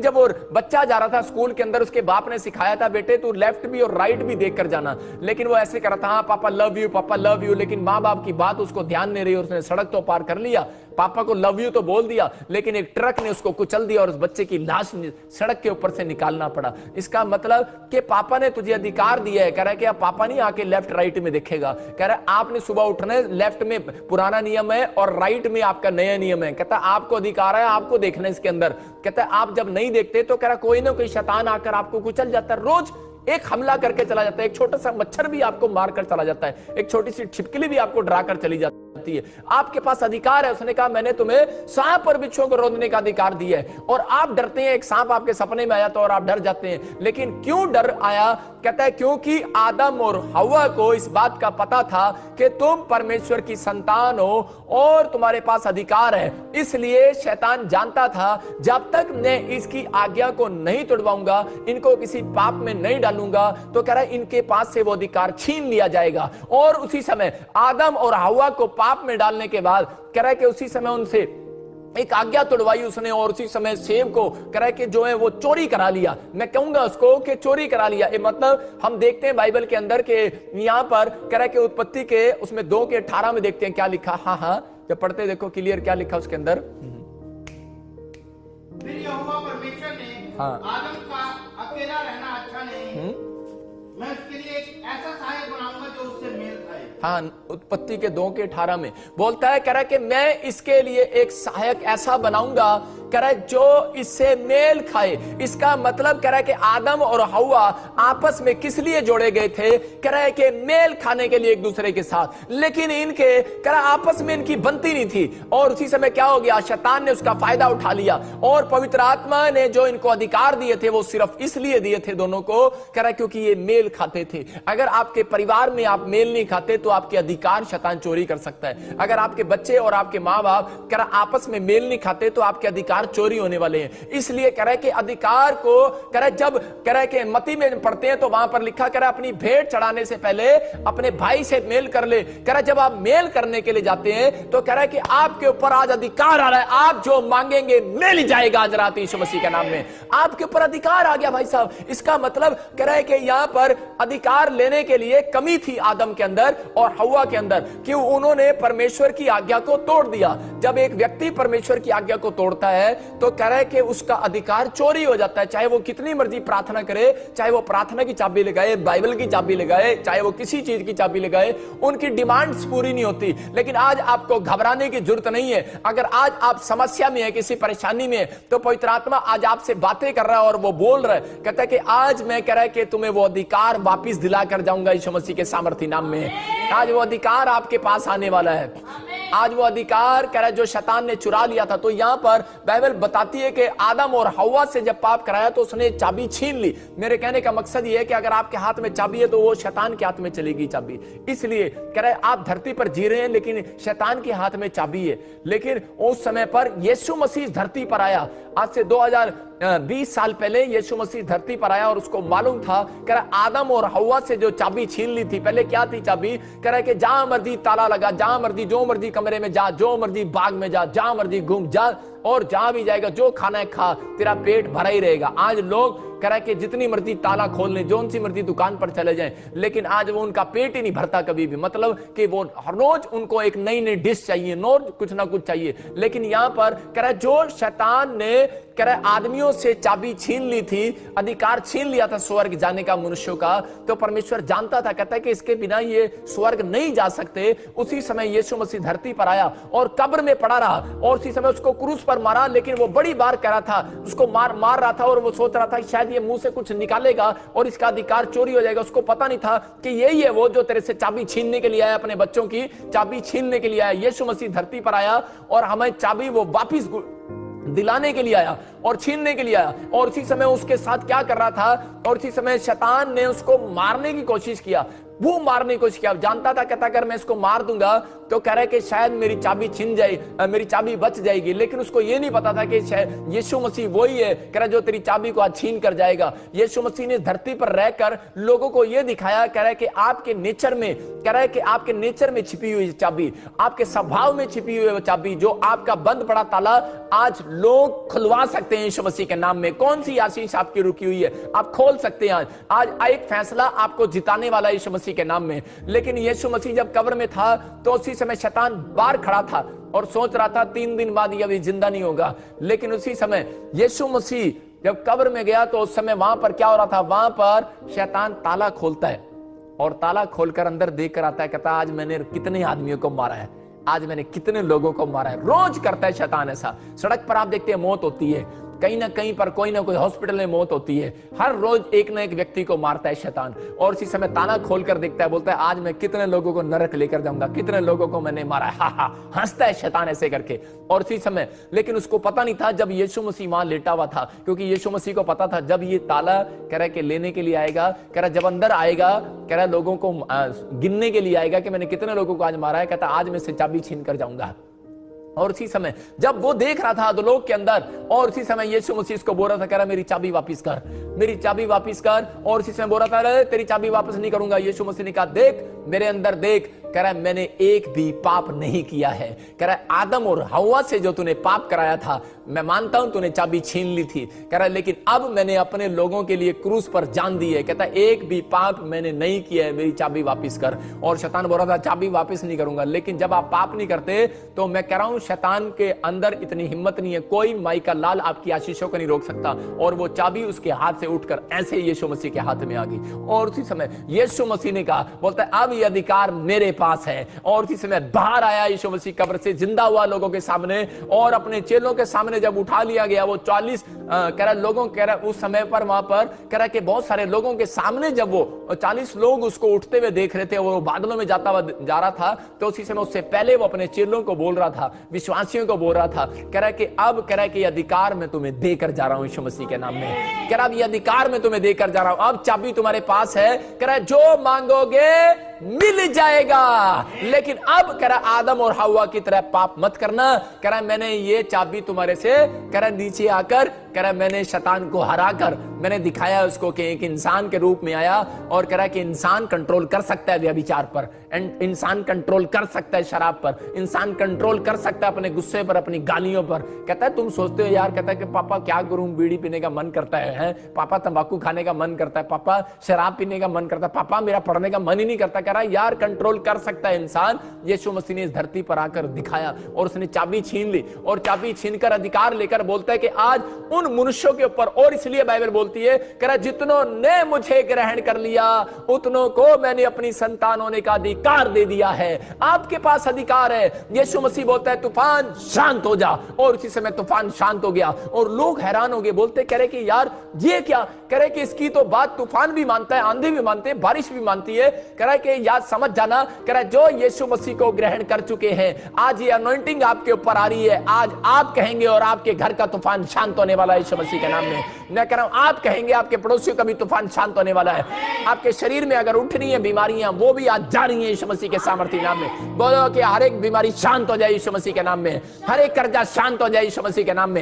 जब वो बच्चा जा रहा था स्कूल के अंदर, उसके बाप ने सिखाया था बेटे तू लेफ्ट भी और राइट भी देख कर जाना, लेकिन वो ऐसे कर रहा था, हाँ पापा लव यू, पापा लव यू, लेकिन माँ बाप की बात उसको ध्यान नहीं रही और उसने सड़क तो पार कर लिया, पापा को लव यू तो बोल दिया, लेकिन एक ट्रक ने उसको कुचल दिया और उस बच्चे की लाश सड़क के ऊपर से निकालना पड़ा। इसका मतलब कि पापा ने तुझे अधिकार दिया है। कह रहा है कि अब पापा नहीं आके लेफ्ट राइट में देखेगा, कह रहा है आपने सुबह उठना है, लेफ्ट में पुराना नियम है और राइट में आपका नया नियम है। कहता आपको अधिकार है, आपको देखना है इसके अंदर। कहता है आप जब नहीं देखते तो कह रहा कोई ना कोई शैतान आकर आपको कुचल जाता है, रोज एक हमला करके चला जाता है, एक छोटा सा मच्छर भी आपको मार कर चला जाता है, एक छोटी सी छिपकली भी आपको डरा कर चली जाती है। आपके पास अधिकार है। उसने कहा मैंने तुम्हें सांप और बिच्छुओं को रोकने का अधिकार दिया है और आप डरते हैं। एक सांप आपके सपने में आया तो और आप डर जाते हैं, लेकिन क्यों डर आया? कहता है क्योंकि आदम और हव्वा को इस बात का पता था कि तुम परमेश्वर की संतान हो और तुम्हारे पास अधिकार है। इसलिए शैतान जानता था जब तक मैं इसकी आज्ञा को नहीं तोड़वाऊंगा, इनको किसी पाप में नहीं डालूंगा, तो कह रहा है इनके पास से वो अधिकार छीन लिया जाएगा। और उसी समय आदम और हव्वा को पाप में डालने के बाद कह रहा है कि उसी समय उनसे एक आज्ञा तोड़वाई उसने और उसी समय सेब को कह रहा है कि जो है वो चोरी करा लिया। मैं कहूंगा उसको कि चोरी करा लिया। ये मतलब हम देखते हैं बाइबल के अंदर के यहां पर कह रहा है कि उत्पत्ति के उसमें 2:18 में देखते हैं क्या लिखा। हाँ जब पढ़ते देखो क्लियर क्या लिखा उसके अंदर। फिर यहोवा परमेश्वर ने आदम का अकेला रहना अच्छा नहीं, मैं उसके लिए एक ऐसा सहायक बनाऊंगा जो उससे मेल खाए। हाँ, उत्पत्ति के 2:18 में बोलता है, कह रहा है कि मैं इसके लिए एक सहायक ऐसा बनाऊंगा, कह रहा है जो इससे मेल खाए। इसका मतलब कह रहा है कि आदम और हव्वा आपस में किस लिए जोड़े गए थे? कह रहा है कि मेल खाने के लिए एक दूसरे के साथ, लेकिन इनके कह रहा आपस में इनकी बनती नहीं थी। और उसी समय क्या हो गया? शैतान ने उसका फायदा उठा लिया और पवित्र आत्मा ने जो इनको अधिकार दिए थे वो सिर्फ इसलिए दिए थे दोनों को, कह रहा है क्योंकि ये मेल खाते थे। अगर आपके परिवार में आप मेल नहीं खाते तो आपके अधिकार शैतान चोरी कर सकता है। अगर आपके बच्चे और आपके माँ बाप कह रहा आपस में मेल नहीं खाते तो आपके अधिकार चोरी होने वाले हैं। इसलिए कह रहा है कि अधिकार को कह रहा है जब कह रहा है कि मत्ती में पढ़ते हैं तो वहां पर लिखा कह रहा है अपनी भेंट चढ़ाने से पहले अपने भाई से मेल कर ले। कह रहा है जब आप मेल करने के लिए जाते हैं तो कह रहा है कि आपके ऊपर आज अधिकार आ रहा है, आप जो मांगेंगे मिल जाएगा आज रात यीशु मसीह के नाम में। आपके ऊपर अधिकार आ गया भाई साहब। इसका मतलब कह रहा है कि यहां पर अधिकार लेने के लिए कमी थी आदम के अंदर और हव्वा के अंदर कि उन्होंने परमेश्वर की आज्ञा को तोड़ दिया। जब एक व्यक्ति परमेश्वर की आज्ञा को तोड़ता है तो कह रहा है कि उसका अधिकार चोरी हो जाता है। चाहे वो कितनी मर्जी प्रार्थना करे, चाहे वो प्रार्थना की चाबी लगाए, बाइबल की चाबी लगाए, चाहे वो किसी चीज की चाबी लगाए, उनकी डिमांड्स पूरी नहीं होती। लेकिन आज आपको घबराने की जरूरत नहीं है। अगर आज आप समस्या में है, किसी परेशानी में है, तो पवित्र आत्मा आज आपसे बातें कर रहा है और वो बोल रहा है, कहता है कि आज मैं कह रहा है कि तुम्हें वो अधिकार वापिस दिला कर जाऊंगा यीशु मसीह के सामर्थ्य नाम में। आज वो अधिकार आपके पास आने वाला है। आज वो अधिकार कह रहा है जो शैतान ने चुरा लिया था। तो यहां पर बाइबल बताती है कि आदम और हव्वा से जब पाप कराया तो उसने चाबी छीन ली। मेरे कहने का मकसद ये है कि अगर आपके हाथ में चाबी है तो वो शैतान के हाथ में चलेगी चाबी। इसलिए कह रहा है आप धरती पर जी रहे हैं लेकिन शैतान के हाथ में चाबी है। लेकिन उस समय पर यीशु मसीह धरती पर आया। आज से 2020 साल पहले यीशु मसीह धरती पर आया और उसको मालूम था, कह रहा आदम और हव्वा से जो चाबी छीन ली थी। पहले क्या थी चाबी? कह रहा है कि जहां मर्जी ताला लगा, जहां मर्जी जो मर्जी कमरे में जा, जो मर्जी बाग में जा, जहां मर्जी घूम जा और जहां भी जाएगा जो खाना है खा, तेरा पेट भरा ही रहेगा। आज लोग कह रहा है कि जितनी मर्जी ताला खोल लें, जो सी मर्जी दुकान पर चले जाएं, लेकिन आज वो उनका पेट ही नहीं भरता कभी भी। मतलब कि वो हर रोज उनको एक नई नई डिश चाहिए, रोज कुछ ना कुछ चाहिए। लेकिन यहां पर कह रहा है जो शैतान ने कह रहा है आदमियों से चाबी छीन ली थी, अधिकार छीन लिया था स्वर्ग जाने का मनुष्यों का, तो परमेश्वर जानता था, कहता है कि इसके बिना ये स्वर्ग नहीं जा सकते। उसी समय यीशु मसीह धरती पर आया और कब्र में पड़ा रहा और उसी समय उसको क्रूस पर मारा। लेकिन वो बड़ी बार कह रहा था, उसको मार रहा था और वो सोच रहा था शायद ये मुंह से कुछ निकालेगा और इसका अधिकार चोरी हो जाएगा। उसको पता नहीं था कि यही है वो जो तेरे से चाबी छीनने के लिए आया, अपने बच्चों की चाबी छीनने के लिए आया। यीशु मसीह धरती पर आया और हमें चाबी वो वापिस दिलाने के लिए आया और छीनने के लिए आया। और उसी समय उसके साथ क्या कर रहा था? और उसी समय शैतान ने उसको मारने की कोशिश किया। वो मारने की कोशिश किया। जानता था, कहता अगर मैं इसको मार दूंगा तो कह रहा है कि शायद मेरी चाबी छिन जाए, मेरी चाबी बच जाएगी। लेकिन उसको ये नहीं पता था कि शायद यीशु मसीह वही है, कह रहा जो तेरी चाबी को आज छीन कर जाएगा। यीशु मसीह ने धरती पर रहकर लोगों को यह दिखाया, कह रहा है कि आपके नेचर में, कह रहा है कि आपके नेचर में छिपी हुई चाबी, आपके स्वभाव में छिपी हुई चाबी, जो आपका बंद पड़ा ताला आज लोग खुलवा सकते हैं यीशु मसीह के नाम में। कौन सी आशीष आपकी रुकी हुई है, आप खोल सकते हैं। आज एक फैसला आपको जिताने वाला यीशु मसीह के नाम में। लेकिन यीशु मसीह जब कब्र में था तो उसी समय शैतान बाहर खड़ा था और सोच रहा था 3 दिन बाद ये अभी जिंदा नहीं होगा। लेकिन उसी समय यीशु मसीह जब कब्र में गया तो उस समय वहां पर क्या हो रहा था, वहां पर शैतान ताला खोलता है और ताला खोलकर अंदर देख कर आता है, कहता आज मैंने कितने आदमियों को मारा है, आज मैंने कितने लोगों को मारा है। रोज करता है शैतान ऐसा। सड़क पर आप देखते हैं मौत होती है, कहीं ना कहीं पर कोई ना कोई हॉस्पिटल में मौत होती है, हर रोज एक ना एक व्यक्ति को मारता है शैतान। और इसी समय ताला खोलकर देखता है, बोलता है आज मैं कितने लोगों को नरक लेकर जाऊंगा, कितने लोगों को मैंने मारा है। हा हा, हंसता है शैतान ऐसे करके। और इसी समय, लेकिन उसको पता नहीं था जब यीशु मसीह वहां लेटा हुआ था, क्योंकि यीशु मसीह को पता था जब ये ताला कह रहा के लेने के लिए आएगा, कह रहा जब अंदर आएगा, कह रहा लोगों को गिनने के लिए आएगा कि मैंने कितने लोगों को आज मारा है, कहता आज मैं से चाबी छीन कर जाऊंगा। और उसी समय जब वो देख रहा था अधोलोक के अंदर, और उसी समय यीशु मसीह इसको बोल रहा था, कह रहा मेरी चाबी वापस कर, मेरी चाबी वापस कर। और उसी समय बोल रहा था तेरी चाबी वापस नहीं करूंगा। यीशु मसीह ने कहा देख मेरे अंदर देख, कह रहा है मैंने एक भी पाप नहीं किया है। कह रहा है आदम और हव्वा से जो तूने पाप कराया था, मैं मानता हूं तूने चाबी छीन ली थी, कह रहा है लेकिन अब मैंने अपने लोगों के लिए क्रूस पर जान दी है। कहता है एक भी पाप मैंने नहीं किया है, मेरी चाबी वापस कर। और शैतान बोल रहा था चाबी वापस नहीं करूंगा। लेकिन जब आप पाप नहीं करते तो मैं कह रहा हूं शैतान के अंदर इतनी हिम्मत नहीं है, कोई माई का लाल आपकी आशीषों को नहीं रोक सकता। और वो चाबी उसके हाथ से उठकर ऐसे यीशु मसीह के हाथ में आ गई। और उसी समय यीशु मसीह ने कहा, बोलता है अब ये अधिकार मेरे पास है। और उसी समय बाहर आया यीशु मसीह कब्र से, जिंदा हुआ लोगों के सामने, और अपने चेलों के सामने जब उठा लिया गया वो 40 कह रहा लोगों, कह रहा उस समय पर वहां पर कह रहा कि बहुत सारे लोगों के सामने जब वो 40 लोग उसको उठते हुए देख रहे थे, वो बादलों में जाता हुआ जा रहा था, तो उसी समय उससे पहले वो अपने चेलों को बोल रहा था, विश्वासियों को बोल रहा था, कह रहा कि अब कह रहा कि अधिकार मैं तुम्हें देकर जा रहा हूं यीशु मसीह के नाम में। कह रहा ये अधिकार मैं तुम्हें देकर जा रहा हूं, अब चाबी तुम्हारे पास है। कह रहा जो मांगोगे मिल जाएगा। लेकिन अब कह रहा आदम और हव्वा की तरह पाप मत करना। कह रहा मैंने ये चाबी तुम्हारे से कह रहा नीचे आकर, कह रहा मैंने शैतान को हराकर मैंने दिखाया उसको कि एक इंसान के रूप में आया। और कह रहा कि इंसान कंट्रोल कर सकता है व्यभिचार पर, इंसान कंट्रोल कर सकता है शराब पर, इंसान कंट्रोल कर सकता है अपने गुस्से पर, अपनी गालियों पर। कहता है तुम सोचते हो यार, कहता है कि पापा क्या करूं, बीड़ी पीने का मन करता है, पापा तंबाकू खाने का मन करता है, पापा शराब पीने का मन करता है, पापा मेरा पढ़ने का मन ही नहीं करता। कह रहा यार कंट्रोल कर सकता है इंसान। यीशु मसीह ने इस धरती पर आकर दिखाया और उसने चाबी छीन ली, और चाबी छीनकर अधिकार लेकर बोलता है कि आज उन मनुष्यों के ऊपर, और इसलिए बाइबल बोलती है, कह रहा जितनों ने मुझे ग्रहण कर लिया उतनों को मैंने अपनी संतान होने का अधिकार दे दिया है। आपके पास अधिकार है। यीशु मसीह बोलता है तूफान शांत हो जा, और उसी समय तूफान शांत हो गया। और लोग हैरान हो गए, बोलते कह रहे कि यार ये क्या, कह रहे कि इसकी तो बात तूफान भी मानता है, आंधी भी मानते हैं, बारिश भी मानती है। कह रहा है कि याद समझ जाना, कह रहा है जो यीशु मसीह को ग्रहण कर चुके हैं, आज ये अनॉइंटिंग आपके ऊपर आ रही है। आज आप कहेंगे और आपके घर का तूफान शांत होने वाला है यीशु मसीह के नाम में। मैं कह रहा हूं आप कहेंगे, आपके पड़ोसियों का भी तूफान शांत होने वाला है। आपके शरीर में अगर उठ रही है बीमारियां, वो भी आज जा रही है यीशु मसीह के सामर्थ्य नाम में। बोलो कि हर एक बीमारी शांत हो जाए यीशु मसीह के नाम में, हर एक कर्जा शांत हो जाए यीशु मसीह के नाम में,